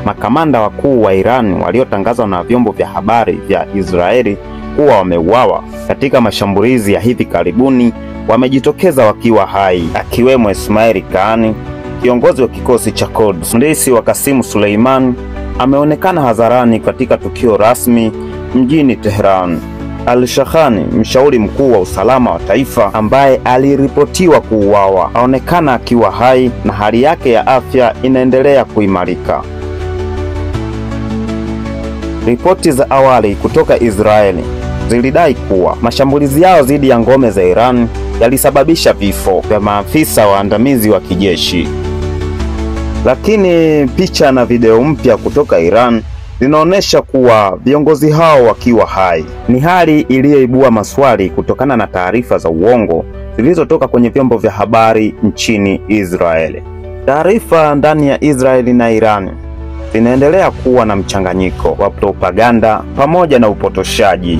Makamanda wakuu wa Iran waliotangazwa na vyombo vya habari vya Israeli kuwa wameuawa katika mashambulizi ya hivi karibuni wamejitokeza wakiwa hai, akiwemo Ismail Qaani, kiongozi wa kikosi cha Quds. Mhandisi wa Qasim Suleimani ameonekana hadharani katika tukio rasmi mjini Tehran. Al-Shahani, mshauri mkuu wa usalama wa taifa ambaye aliripotiwa kuuawa, aonekana akiwa hai na hali yake ya afya inaendelea kuimarika. Ripoti za awali kutoka Israeli zilidai kuwa mashambulizi yao dhidi ya ngome za Iran yalisababisha vifo vya maafisa waandamizi wa kijeshi. Lakini picha na video mpya kutoka Iran zinaonyesha kuwa viongozi hao wakiwa hai. Ni hali iliyoibua maswali kutokana na taarifa za uongo zilizotoka kwenye vyombo vya habari nchini Israeli. Taarifa ndani ya Israeli na Iran zinaendelea kuwa na mchanganyiko wa propaganda pamoja na upotoshaji.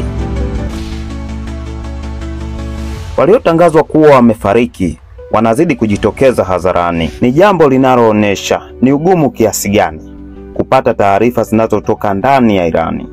Waliotangazwa kuwa wamefariki wanazidi kujitokeza hadharani. Ni jambo linaloonyesha ni ugumu kiasi gani kupata taarifa zinazotoka ndani ya Irani.